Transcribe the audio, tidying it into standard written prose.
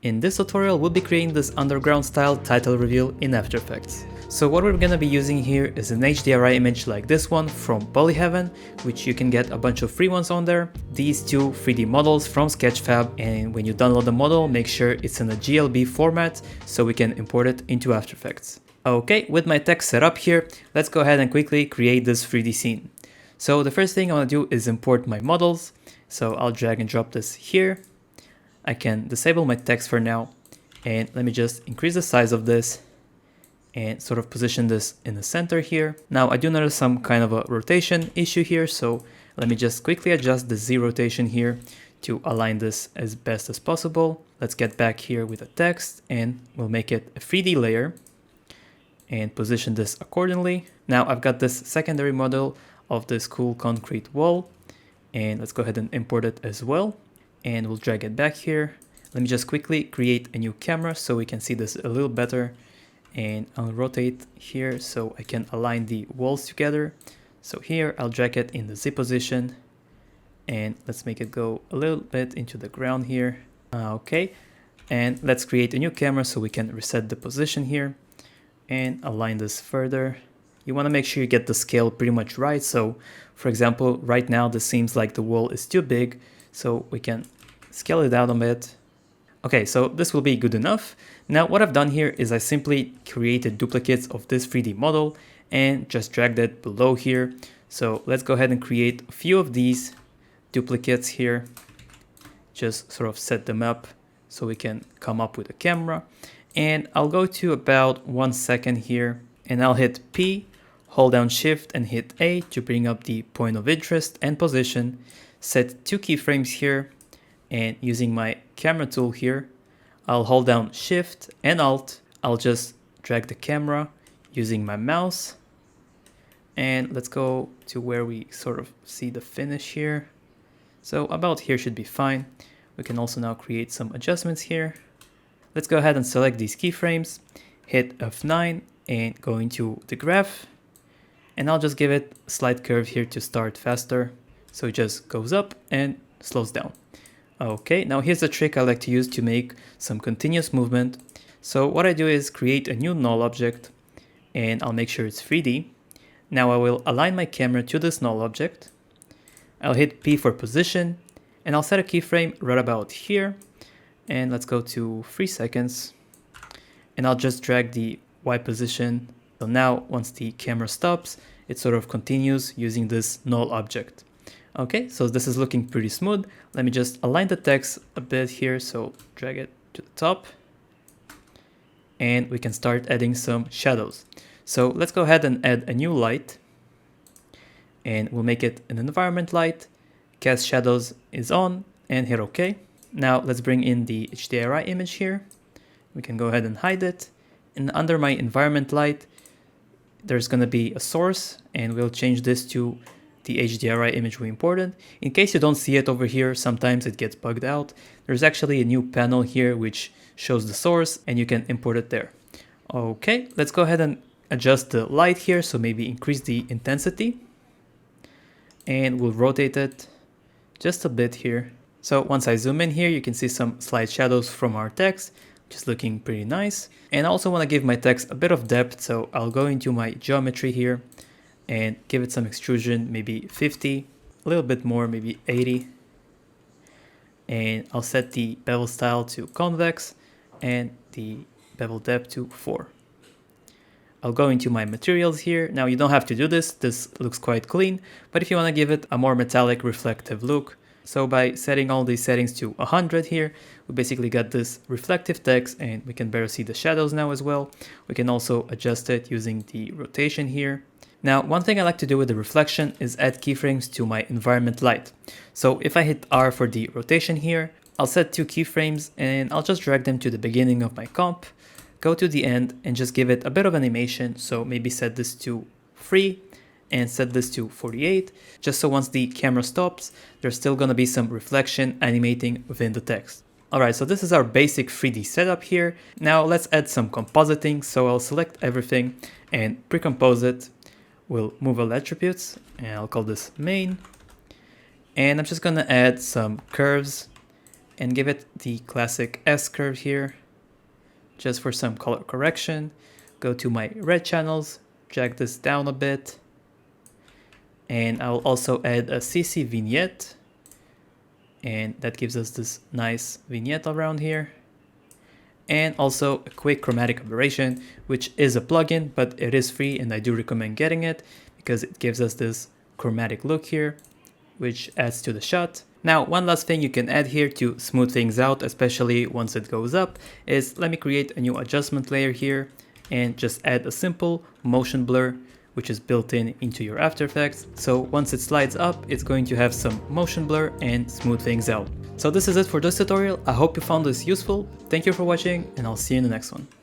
In this tutorial, we'll be creating this underground style title reveal in After Effects. So what we're gonna be using here is an HDRI image like this one from Polyheaven, which you can get a bunch of free ones on there. These two 3D models from Sketchfab, and when you download the model, make sure it's in a GLB format so we can import it into After Effects. Okay, with my text set up here, let's go ahead and quickly create this 3D scene. So the first thing I want to do is import my models. So I'll drag and drop this here. I can disable my text for now, and let me just increase the size of this and sort of position this in the center here. Now I do notice some kind of a rotation issue here, so let me just quickly adjust the Z rotation here to align this as best as possible. Let's get back here with the text and we'll make it a 3D layer and position this accordingly. Now I've got this secondary model of this cool concrete wall, and let's go ahead and import it as well. And we'll drag it back here. Let me just quickly create a new camera so we can see this a little better. And I'll rotate here so I can align the walls together. So here I'll drag it in the Z position, and let's make it go a little bit into the ground here. Okay, and let's create a new camera so we can reset the position here and align this further. You want to make sure you get the scale pretty much right. So for example, right now this seems like the wall is too big, so we can scale it down a bit. Okay, so this will be good enough. Now what I've done here is I simply created duplicates of this 3D model and just dragged it below here. So let's go ahead and create a few of these duplicates here. Just sort of set them up so we can come up with a camera. And I'll go to about 1 second here, and I'll hit P, hold down Shift and hit A to bring up the point of interest and position. Set 2 keyframes here, and using my camera tool here, I'll hold down Shift and Alt. I'll just drag the camera using my mouse, and let's go to where we sort of see the finish here. So about here should be fine. We can also now create some adjustments here. Let's go ahead and select these keyframes, hit F9 and go into the graph, and I'll just give it a slight curve here to start faster. So it just goes up and slows down. Okay, now here's a trick I like to use to make some continuous movement. So what I do is create a new null object, and I'll make sure it's 3D. Now I will align my camera to this null object. I'll hit P for position, and I'll set a keyframe right about here. And let's go to 3 seconds. And I'll just drag the Y position. So now once the camera stops, it sort of continues using this null object. Okay, so this is looking pretty smooth. Let me just align the text a bit here, so drag it to the top. And we can start adding some shadows. So let's go ahead and add a new light. And we'll make it an environment light. Cast shadows is on, and hit OK. Now let's bring in the HDRI image here. We can go ahead and hide it. And under my environment light, there's going to be a source, and we'll change this to the HDRI image we imported. In case you don't see it over here, sometimes it gets bugged out. There's actually a new panel here which shows the source, and you can import it there. Okay, let's go ahead and adjust the light here, so maybe increase the intensity. And we'll rotate it just a bit here. So once I zoom in here, you can see some slight shadows from our text, which is looking pretty nice. And I also want to give my text a bit of depth, so I'll go into my geometry here and give it some extrusion, maybe 50, a little bit more, maybe 80. And I'll set the bevel style to convex and the bevel depth to 4. I'll go into my materials here. Now you don't have to do this, this looks quite clean, but if you want to give it a more metallic reflective look, so by setting all these settings to 100 here, we basically got this reflective text, and we can better see the shadows now as well. We can also adjust it using the rotation here. Now, one thing I like to do with the reflection is add keyframes to my environment light. So if I hit R for the rotation here, I'll set 2 keyframes, and I'll just drag them to the beginning of my comp, go to the end and just give it a bit of animation. So maybe set this to 3 and set this to 48, just so once the camera stops, there's still gonna be some reflection animating within the text. Alright, so this is our basic 3D setup here. Now let's add some compositing. So I'll select everything and pre-compose it. We'll move all attributes, and I'll call this main. And I'm just gonna add some curves and give it the classic S curve here, just for some color correction. Go to my red channels, drag this down a bit, and I'll also add a CC vignette, and that gives us this nice vignette around here. And also a quick chromatic aberration, which is a plugin, but it is free and I do recommend getting it because it gives us this chromatic look here, which adds to the shot. Now, one last thing you can add here to smooth things out, especially once it goes up, is let me create a new adjustment layer here and just add a simple motion blur, which is built in into your After Effects. So once it slides up, it's going to have some motion blur and smooth things out. So this is it for this tutorial. I hope you found this useful. Thank you for watching, and I'll see you in the next one.